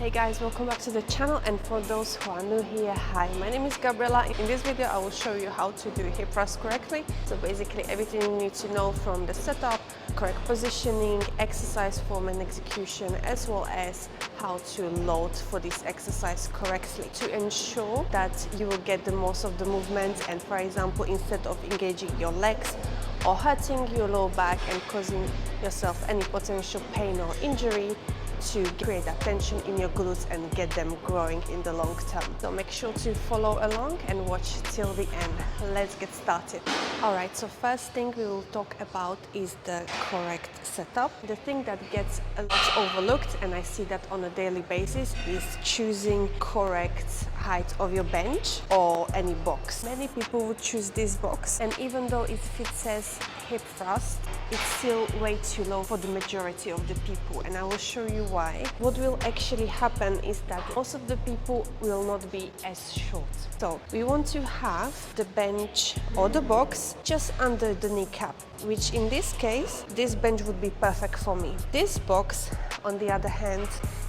Hey guys, welcome back to the channel, and for those who are new here, hi, my name is Gabriela. In this video I will show you how to do hip thrust correctly. So basically everything you need to know from the setup, correct positioning, exercise form and execution, as well as how to load for this exercise correctly to ensure that you will get the most of the movements, and for example, instead of engaging your legs or hurting your lower back and causing yourself any potential pain or injury, to create that tension in your glutes and get them growing in the long term. So make sure to follow along and watch till the end. Let's get started. Alright, so first thing we will talk about is the correct setup. The thing that gets a lot overlooked, and I see that on a daily basis, is choosing correct height of your bench or any box. Many people would choose this box, and even though if it says hip thrust, it's still way too low for the majority of the people, and I will show you why. What will actually happen is that most of the people will not be as short. So we want to have the bench or the box just under the kneecap, which in this case, this bench would be perfect for me. This box, on the other hand,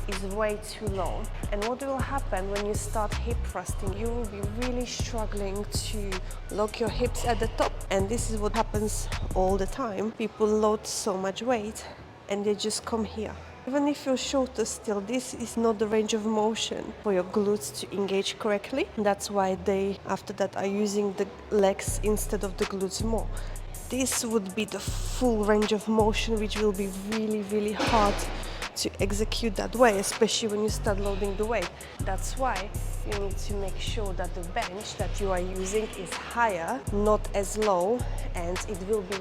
is way too low. And what will happen when you start hip thrusting, you will be really struggling to lock your hips at the top. And this is what happens all the time. People load so much weight and they just come here. Even if you're shorter still, this is not the range of motion for your glutes to engage correctly. That's why they, after that, are using the legs instead of the glutes more. This would be the full range of motion, which will be really, really hard to execute that way, especially when you start loading the weight. That's why you need to make sure that the bench that you are using is higher, not as low, and it will be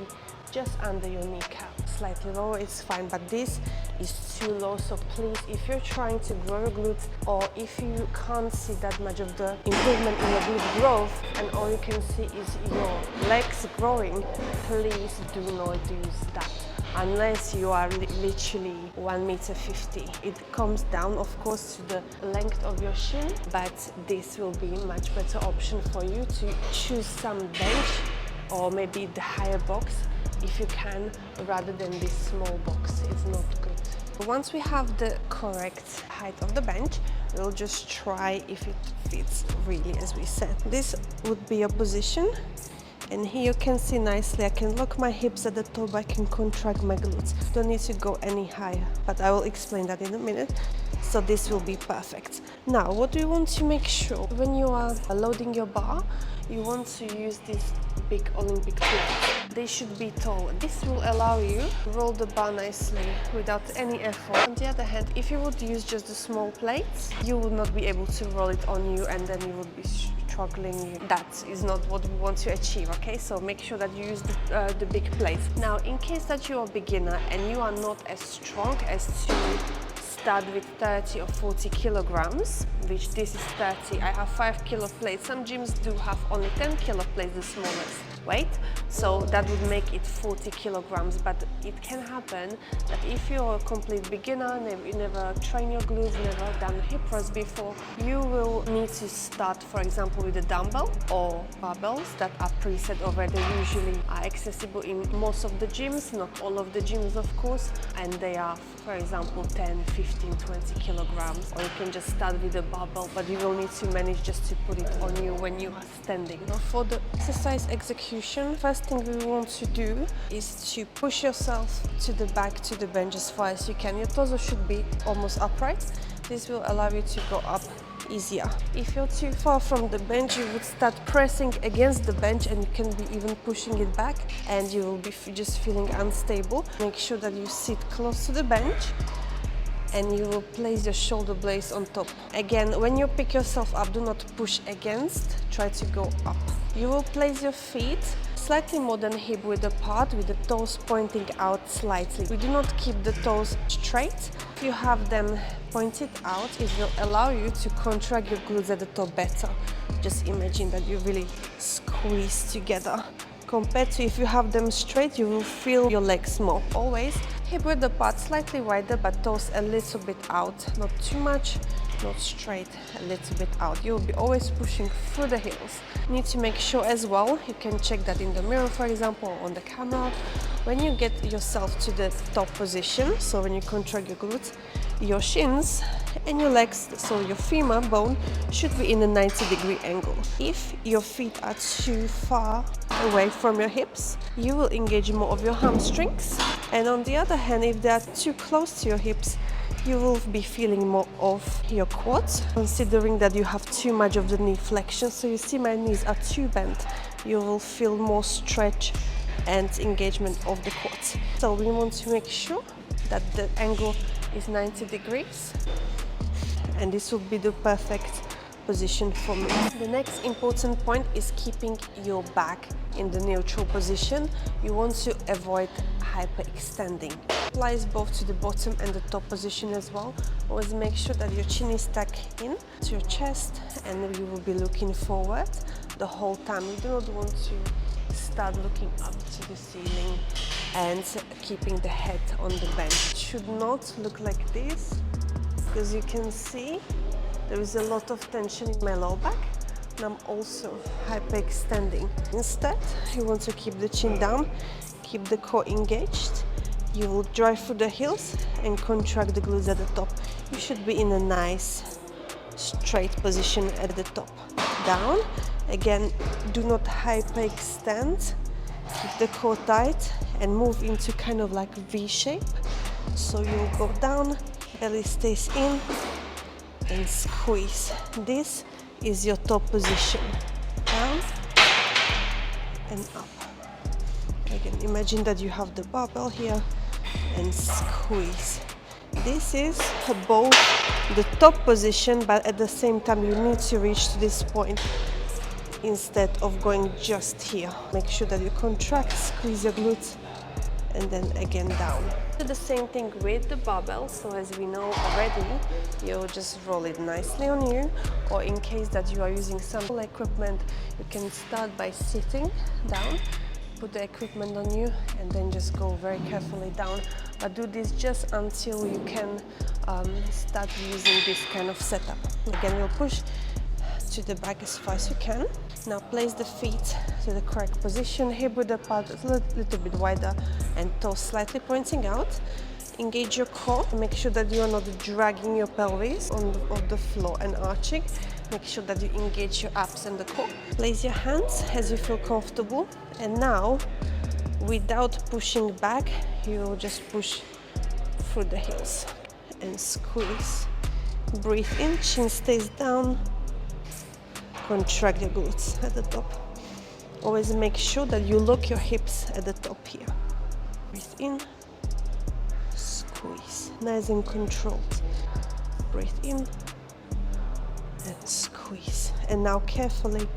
just under your kneecap. Slightly lower is fine, but this is too low. So please, if you're trying to grow your glutes, or if you can't see that much of the improvement in your glute growth and all you can see is your legs growing, please do not use that unless you are literally 1.50 meters. It comes down, of course, to the length of your shin, but this will be a much better option for you to choose some bench or maybe the higher box if you can, rather than this small box. It's not good. Once we have the correct height of the bench, we'll just try if it fits really as we said. This would be a position, and here you can see nicely I can lock my hips at the top, I can contract my glutes. Don't need to go any higher, but I will explain that in a minute. So this will be perfect. Now, what do you want to make sure when you are loading your bar? You want to use this big Olympic plates. They should be tall. This will allow you to roll the bar nicely without any effort. On the other hand, if you would use just the small plates, you would not be able to roll it on you, and then you would be struggling. That is not what we want to achieve, okay? So make sure that you use the big plates. Now, in case that you are a beginner and you are not as strong as to start with 30 or 40 kilograms, which this is 30. I have 5 kilo plates. Some gyms do have only 10 kilo plates, the smallest weight. So that would make it 40 kilograms. But it can happen that if you're a complete beginner, never trained your glutes, never done hip thrust before, you will need to start, for example, with a dumbbell or barbells that are preset already. Usually are accessible in most of the gyms, not all of the gyms, of course, and they are, for example, 10, 15, 20 kilograms. Or you can just start with a barbell, but you will need to manage just to put it on you when you are standing. Now, for the exercise execution, first thing we want to do is to push yourself to the back, to the bench as far as you can. Your torso should be almost upright. This will allow you to go up easier. If you're too far from the bench, you would start pressing against the bench, and you can be even pushing it back, and you will be just feeling unstable. Make sure that you sit close to the bench, and you will place your shoulder blades on top. Again, when you pick yourself up, do not push against, try to go up. You will place your feet slightly more than hip width apart, with the toes pointing out slightly. We do not keep the toes straight. If you have them pointed out, it will allow you to contract your glutes at the top better. Just imagine that you really squeeze together. Compared to if you have them straight, you will feel your legs more. Always hip width apart, slightly wider, but toes a little bit out, not too much. not straight, a little bit out. You'll be always pushing through the heels. You need to make sure as well, you can check that in the mirror, for example, or on the camera. When you get yourself to the top position, so when you contract your glutes, your shins and your legs, so your femur bone, should be in a 90-degree angle. If your feet are too far away from your hips, you will engage more of your hamstrings. And on the other hand, if they are too close to your hips, you will be feeling more of your quads, considering that you have too much of the knee flexion. So you see my knees are too bent. You will feel more stretch and engagement of the quads. So we want to make sure that the angle is 90 degrees, and this will be the perfect position for me. The next important point is keeping your back in the neutral position. You want to avoid hyperextending. Applies both to the bottom and the top position as well. Always make sure that your chin is tucked in to your chest and you will be looking forward the whole time. You do not want to start looking up to the ceiling and keeping the head on the bench. It should not look like this, because you can see there is a lot of tension in my lower back, and I'm also hyperextending. Instead, you want to keep the chin down, keep the core engaged. You will drive through the heels and contract the glutes at the top. You should be in a nice straight position at the top. Down. Again, do not hyperextend. Keep the core tight and move into kind of like V shape. So you'll go down, belly stays in, and squeeze. This is your top position. Down and up. Again, imagine that you have the barbell here and squeeze. This is both the top position, but at the same time you need to reach to this point instead of going just here. Make sure that you contract, squeeze your glutes, and then again down. Do the same thing with the barbell. So as we know already, you'll just roll it nicely on you, or in case that you are using some equipment, you can start by sitting down, put the equipment on you, and then just go very carefully down. But do this just until you can start using this kind of setup. Again, you'll push to the back as far as you can. Now place the feet to the correct position, hip width apart, a little bit wider, and toes slightly pointing out. Engage your core. Make sure that you are not dragging your pelvis on the floor and arching. Make sure that you engage your abs and the core. Place your hands as you feel comfortable. And now, without pushing back, you will just push through the heels and squeeze. Breathe in, chin stays down. Contract your glutes at the top. Always make sure that you lock your hips at the top here. Breathe in, squeeze, nice and controlled. Breathe in and squeeze. And now carefully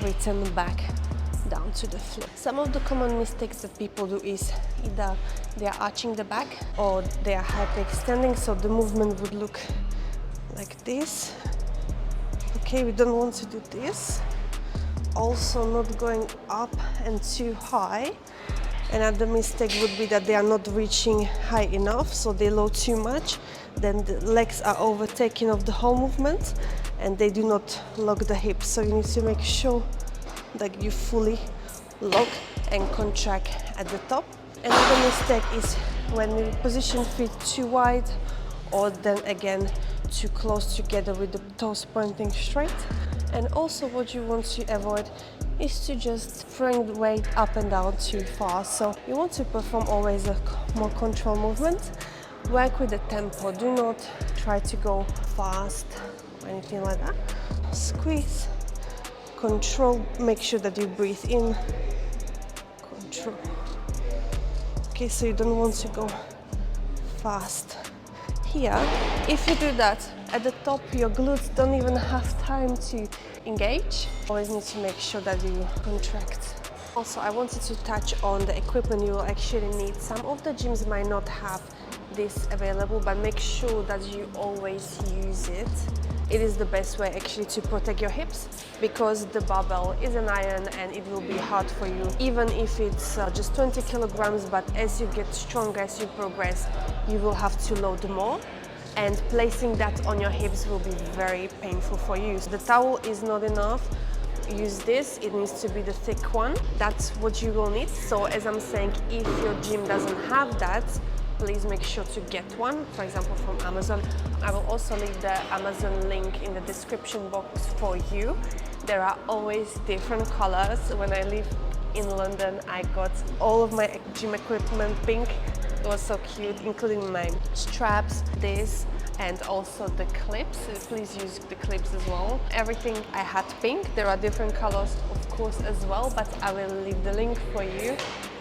return back down to the floor. Some of the common mistakes that people do is either they are arching the back or they are hyperextending, so the movement would look like this. Okay, we don't want to do this. Also not going up and too high. Another mistake would be that they are not reaching high enough, so they load too much. Then the legs are overtaking of the whole movement and they do not lock the hips. So you need to make sure that you fully lock and contract at the top. Another mistake is when you position feet too wide, or then again too close together with the toes pointing straight. And also what you want to avoid is to just throwing the weight up and down too far. So you want to perform always a more controlled movement. Work with the tempo. Do not try to go fast or anything like that. Squeeze, control, make sure that you breathe in, control. Okay, so you don't want to go fast. Here, if you do that, at the top your glutes don't even have time to engage. Always need to make sure that you contract. Also, I wanted to touch on the equipment you will actually need. Some of the gyms might not have this available, but make sure that you always use it. It is the best way actually to protect your hips, because the barbell is an iron and it will be hard for you, even if it's just 20 kilograms, but as you get stronger, as you progress, you will have to load more. and placing that on your hips will be very painful for you. So the towel is not enough. Use this, it needs to be the thick one. That's what you will need. So as I'm saying, if your gym doesn't have that, please make sure to get one, for example from Amazon. I will also leave the Amazon link in the description box for you. There are always different colors. When I live in London, I got all of my gym equipment pink. It was so cute, including my straps, this, and also the clips. Please use the clips as well. Everything I had pink. There are different colors, of course, as well, but I will leave the link for you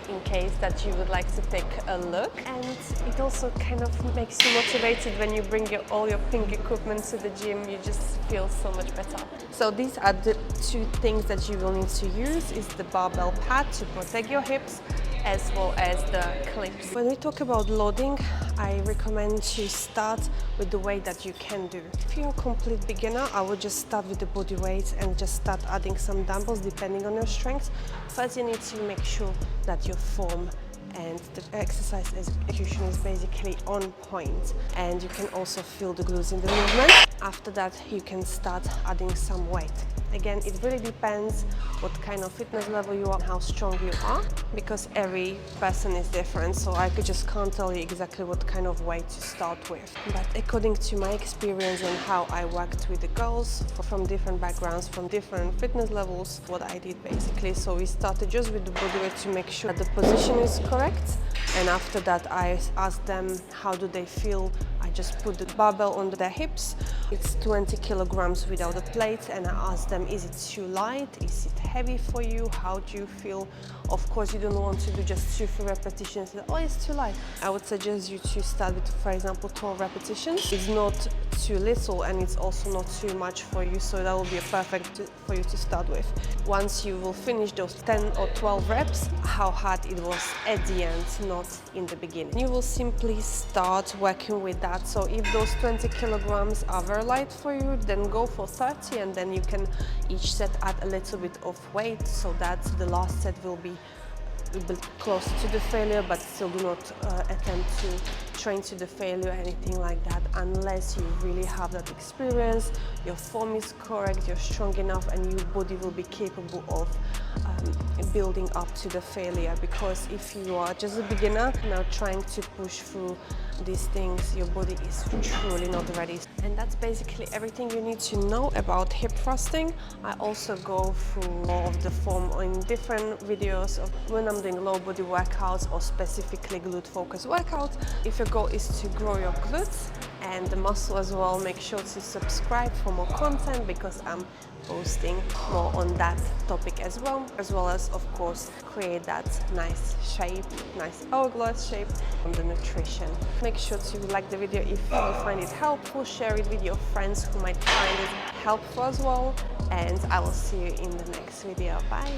in case that you would like to take a look. And it also kind of makes you motivated when you bring all your pink equipment to the gym. You just feel so much better. So these are the two things that you will need to use, is the barbell pad to protect your hips, as well as the clips. When we talk about loading, I recommend to start with the weight that you can do. If you're a complete beginner, I would just start with the body weight and just start adding some dumbbells depending on your strength. First, you need to make sure that your form and the exercise execution is basically on point, and you can also feel the glutes in the movement. After that, you can start adding some weight. Again, it really depends what kind of fitness level you are, how strong you are, because every person is different, so I just can't tell you exactly what kind of weight to start with. But according to my experience and how I worked with the girls from different backgrounds, from different fitness levels, what I did basically. So we started just with the body weight to make sure that the position is correct, and after that I asked them how do they feel. I just put the barbell on their hips. It's 20 kilograms without the plate, and I asked them, is it too light? Is it heavy for you? How do you feel? Of course, you don't want to do just 2-3 repetitions. Oh, it's too light. I would suggest you to start with, for example, 12 repetitions. It's not too little and it's also not too much for you, so that will be a perfect for you to start with. Once you will finish those 10 or 12 reps, how hard it was at the end, not in the beginning. You will simply start working with that. So if those 20 kilograms are very light for you, then go for 30, and then you can each set add a little bit of weight, so that the last set will be a bit close to the failure, but still do not attempt to train to the failure or anything like that, unless you really have that experience, your form is correct, you're strong enough, and your body will be capable of building up to the failure. Because if you are just a beginner now trying to push through these things, your body is truly not ready. And that's basically everything you need to know about hip thrusting. I also go through more of the form in different videos of when I'm doing low body workouts or specifically glute focused workouts. If your goal is to grow your glutes and the muscle as well, make sure to subscribe for more content, because I'm posting more on that topic as well as of course create that nice shape, nice hourglass shape on the nutrition. Make sure to like the video if you find it helpful, share it with your friends who might find it helpful as well, and I will see you in the next video. Bye!